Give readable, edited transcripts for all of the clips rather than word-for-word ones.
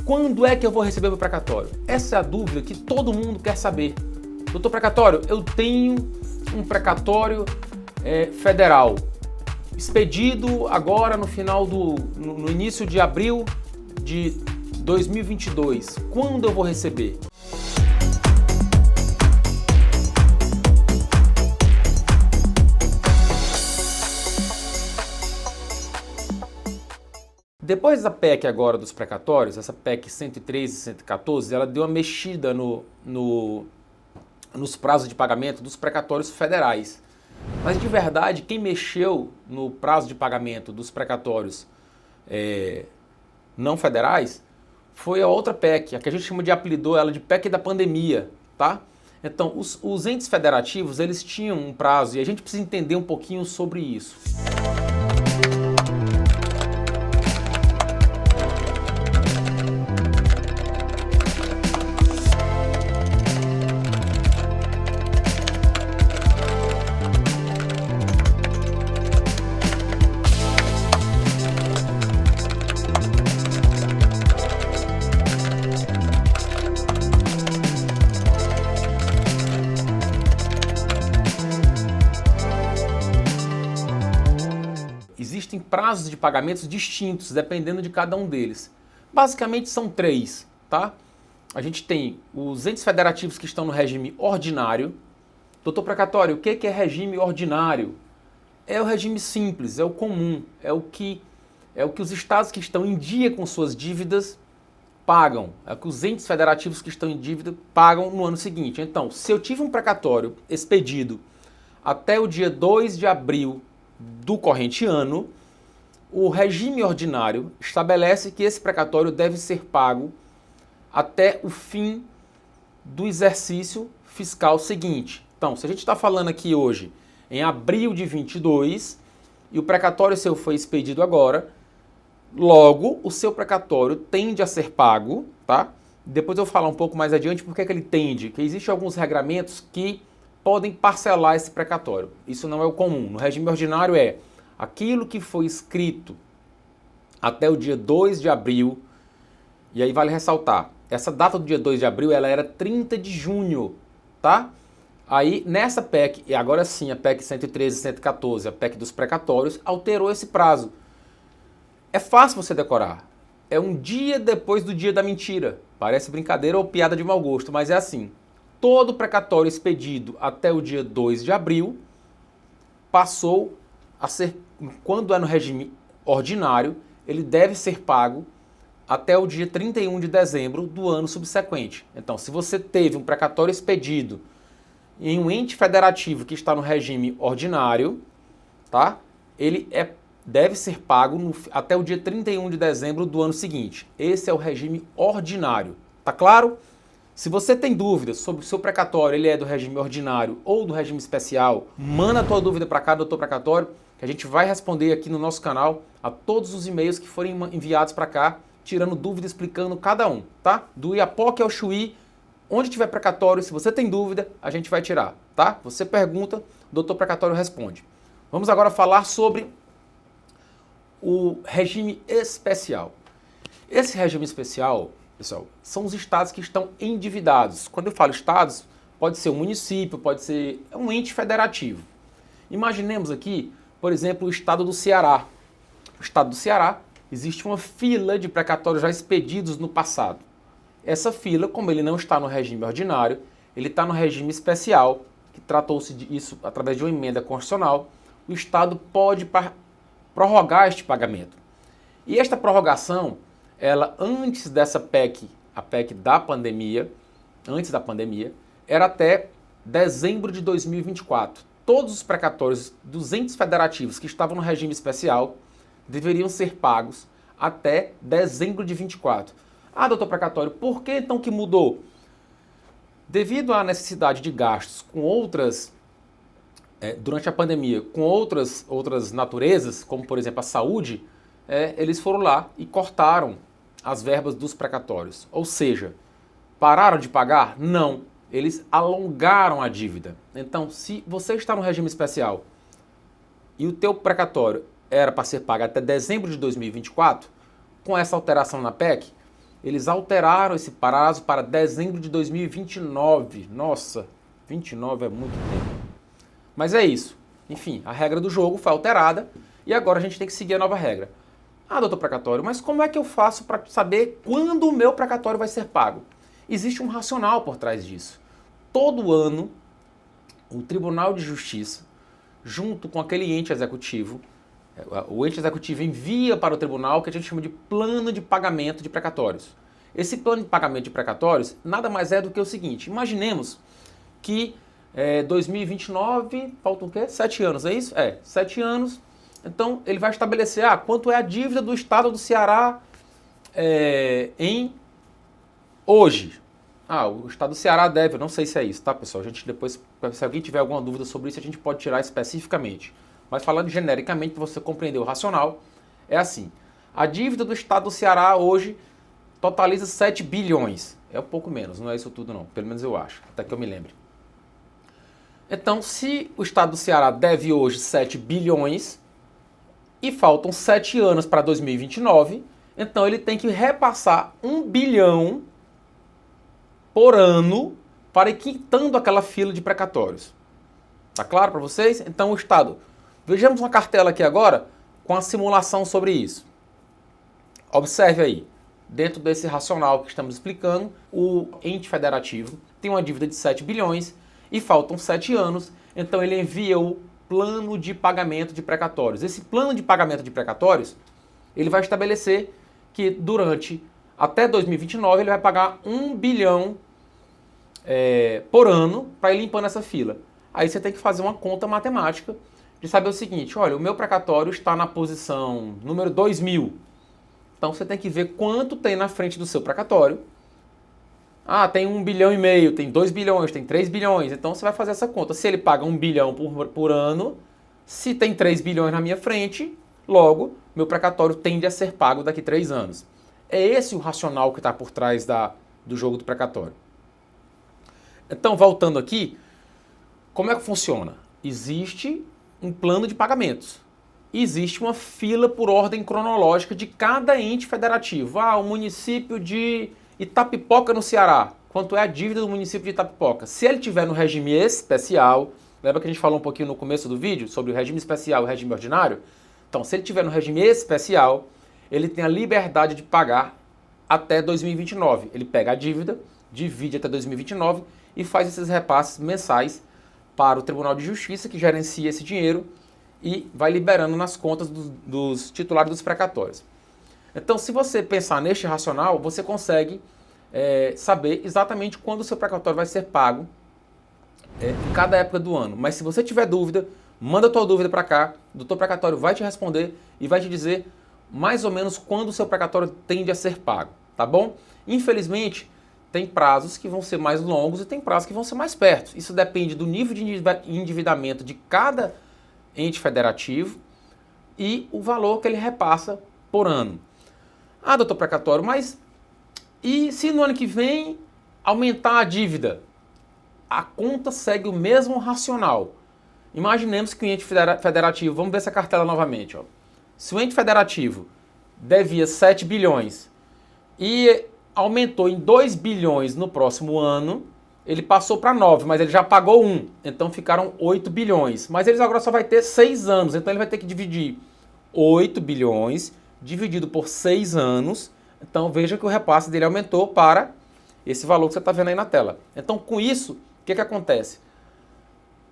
Quando é que eu vou receber meu precatório? Essa é a dúvida que todo mundo quer saber. Doutor Precatório, eu tenho um precatório federal expedido agora no início de abril de 2022. Quando eu vou receber? Depois da PEC agora dos precatórios, essa PEC 113 e 114, ela deu uma mexida nos prazos de pagamento dos precatórios federais. Mas de verdade, quem mexeu no prazo de pagamento dos precatórios não federais foi a outra PEC, a que a gente apelidou ela de PEC da pandemia, tá? Então, os entes federativos, eles tinham um prazo e a gente precisa entender um pouquinho sobre isso. Existem prazos de pagamentos distintos, dependendo de cada um deles. Basicamente são três, tá? A gente tem os entes federativos que estão no regime ordinário. Doutor Precatório, o que é regime ordinário? É o regime simples, é o comum, é o que os estados que estão em dia com suas dívidas pagam, é o que os entes federativos que estão em dívida pagam no ano seguinte. Então, se eu tive um precatório expedido até o dia 2 de abril do corrente ano, o regime ordinário estabelece que esse precatório deve ser pago até o fim do exercício fiscal seguinte. Então, se a gente está falando aqui hoje em abril de 22 e o precatório seu foi expedido agora, logo o seu precatório tende a ser pago, tá? Depois eu vou falar um pouco mais adiante porque é que ele tende, que existem alguns regramentos que podem parcelar esse precatório. Isso não é o comum. No regime ordinário é aquilo que foi escrito até o dia 2 de abril, e aí vale ressaltar, essa data do dia 2 de abril, ela era 30 de junho, tá? Aí, nessa PEC, e agora sim, a PEC 113 e 114, a PEC dos precatórios, alterou esse prazo. É fácil você decorar. É um dia depois do dia da mentira. Parece brincadeira ou piada de mau gosto, mas é assim. Todo precatório expedido até o dia 2 de abril passou a ser, quando é no regime ordinário, ele deve ser pago até o dia 31 de dezembro do ano subsequente. Então, se você teve um precatório expedido em um ente federativo que está no regime ordinário, tá? Ele deve ser pago até o dia 31 de dezembro do ano seguinte. Esse é o regime ordinário. Tá claro? Se você tem dúvidas sobre o seu precatório, ele é do regime ordinário ou do regime especial, manda a tua dúvida para cá, doutor Precatório, que a gente vai responder aqui no nosso canal a todos os e-mails que forem enviados para cá, tirando dúvida, explicando cada um, tá? Do Iapoque ao Chuí, onde tiver precatório, se você tem dúvida, a gente vai tirar, tá? Você pergunta, o doutor Precatório responde. Vamos agora falar sobre o regime especial. Esse regime especial, pessoal, são os estados que estão endividados. Quando eu falo estados, pode ser um município, pode ser um ente federativo. Imaginemos aqui, por exemplo, o estado do Ceará. O estado do Ceará, existe uma fila de precatórios já expedidos no passado. Essa fila, como ele não está no regime ordinário, ele está no regime especial, que tratou-se disso através de uma emenda constitucional, o estado pode prorrogar este pagamento. E esta prorrogação, ela antes dessa PEC, a PEC da pandemia, antes da pandemia, era até dezembro de 2024. Todos os precatórios dos entes federativos que estavam no regime especial deveriam ser pagos até dezembro de 24. Ah, doutor Precatório, por que então que mudou? Devido à necessidade de gastos com outras, durante a pandemia, com outras naturezas, como por exemplo a saúde, eles foram lá e cortaram as verbas dos precatórios. Ou seja, pararam de pagar? Não. Eles alongaram a dívida. Então, se você está no regime especial e o teu precatório era para ser pago até dezembro de 2024, com essa alteração na PEC, eles alteraram esse prazo para dezembro de 2029. Nossa, 29 é muito tempo. Mas é isso. Enfim, a regra do jogo foi alterada e agora a gente tem que seguir a nova regra. Ah, doutor precatório, mas como é que eu faço para saber quando o meu precatório vai ser pago? Existe um racional por trás disso. Todo ano, o Tribunal de Justiça, junto com aquele ente executivo, o ente executivo envia para o tribunal o que a gente chama de plano de pagamento de precatórios. Esse plano de pagamento de precatórios nada mais é do que o seguinte: imaginemos que 2029, faltam o quê? 7 anos, é isso? 7 anos. Então ele vai estabelecer quanto é a dívida do estado do Ceará em hoje. O estado do Ceará deve, eu não sei se é isso, tá, pessoal? A gente depois, se alguém tiver alguma dúvida sobre isso, a gente pode tirar especificamente. Mas falando genericamente, para você compreender o racional, é assim: a dívida do estado do Ceará hoje totaliza 7 bilhões. É um pouco menos, não é isso tudo não, pelo menos eu acho, até que eu me lembre. Então, se o estado do Ceará deve hoje 7 bilhões e faltam 7 anos para 2029, então ele tem que repassar 1 bilhão por ano para ir quitando aquela fila de precatórios. Tá claro para vocês? Então o Estado... Vejamos uma cartela aqui agora com a simulação sobre isso. Observe aí, dentro desse racional que estamos explicando, o ente federativo tem uma dívida de 7 bilhões e faltam 7 anos, então ele envia o plano de pagamento de precatórios. Esse plano de pagamento de precatórios, ele vai estabelecer que durante até 2029 ele vai pagar 1 bilhão por ano para ir limpando essa fila. Aí você tem que fazer uma conta matemática de saber o seguinte: olha, o meu precatório está na posição número 2000. Então você tem que ver quanto tem na frente do seu precatório. Tem 1 bilhão e meio, tem 2 bilhões, tem 3 bilhões. Então você vai fazer essa conta. Se ele paga 1 bilhão por ano, se tem 3 bilhões na minha frente, logo, meu precatório tende a ser pago daqui a 3 anos. É esse o racional que está por trás do jogo do precatório. Então, voltando aqui, como é que funciona? Existe um plano de pagamentos. Existe uma fila por ordem cronológica de cada ente federativo. O município de Itapipoca, no Ceará. Quanto é a dívida do município de Itapipoca? Se ele tiver no regime especial, lembra que a gente falou um pouquinho no começo do vídeo sobre o regime especial e o regime ordinário? Então, se ele tiver no regime especial, ele tem a liberdade de pagar até 2029. Ele pega a dívida, divide até 2029 e faz esses repasses mensais para o Tribunal de Justiça, que gerencia esse dinheiro e vai liberando nas contas dos titulares dos precatórios. Então, se você pensar neste racional, você consegue saber exatamente quando o seu precatório vai ser pago em cada época do ano. Mas se você tiver dúvida, manda a tua dúvida para cá, o doutor precatório vai te responder e vai te dizer mais ou menos quando o seu precatório tende a ser pago, tá bom? Infelizmente, tem prazos que vão ser mais longos e tem prazos que vão ser mais perto. Isso depende do nível de endividamento de cada ente federativo e o valor que ele repassa por ano. Doutor precatório, mas e se no ano que vem aumentar a dívida? A conta segue o mesmo racional. Imaginemos que o ente federativo, vamos ver essa cartela novamente. Se o ente federativo devia 7 bilhões e aumentou em 2 bilhões no próximo ano, ele passou para 9, mas ele já pagou 1, então ficaram 8 bilhões. Mas ele agora só vai ter 6 anos, então ele vai ter que dividir 8 bilhões dividido por 6 anos. Então veja que o repasse dele aumentou para esse valor que você está vendo aí na tela. Então com isso, o que acontece?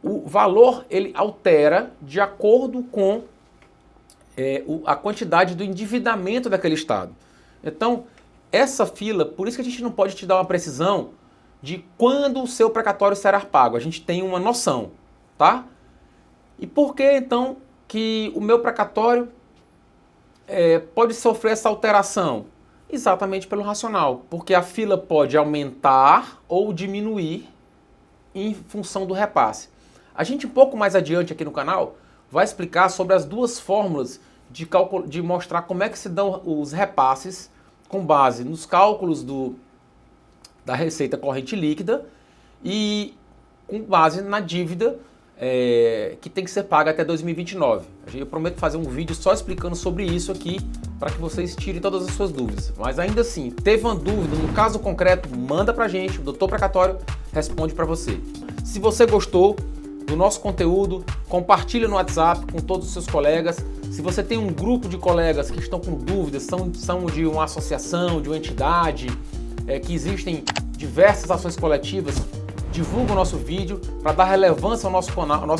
O valor ele altera de acordo com a quantidade do endividamento daquele estado. Então, essa fila, por isso que a gente não pode te dar uma precisão de quando o seu precatório será pago. A gente tem uma noção, tá? E por que, então, que o meu precatório pode sofrer essa alteração? Exatamente pelo racional, porque a fila pode aumentar ou diminuir em função do repasse. A gente, um pouco mais adiante aqui no canal, vai explicar sobre as duas fórmulas de mostrar como é que se dão os repasses com base nos cálculos da receita corrente líquida e com base na dívida que tem que ser paga até 2029. Eu prometo fazer um vídeo só explicando sobre isso aqui para que vocês tirem todas as suas dúvidas. Mas ainda assim, teve uma dúvida, no caso concreto, manda pra gente, o Dr. Precatório responde para você. Se você gostou do nosso conteúdo, compartilha no WhatsApp com todos os seus colegas. Se você tem um grupo de colegas que estão com dúvidas, são de uma associação, de uma entidade, que existem diversas ações coletivas, divulga o nosso vídeo para dar relevância ao nosso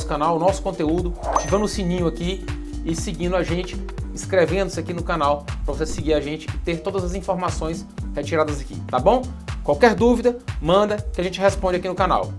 canal, ao nosso conteúdo, ativando o sininho aqui e seguindo a gente, inscrevendo-se aqui no canal para você seguir a gente e ter todas as informações retiradas aqui, tá bom? Qualquer dúvida, manda que a gente responde aqui no canal.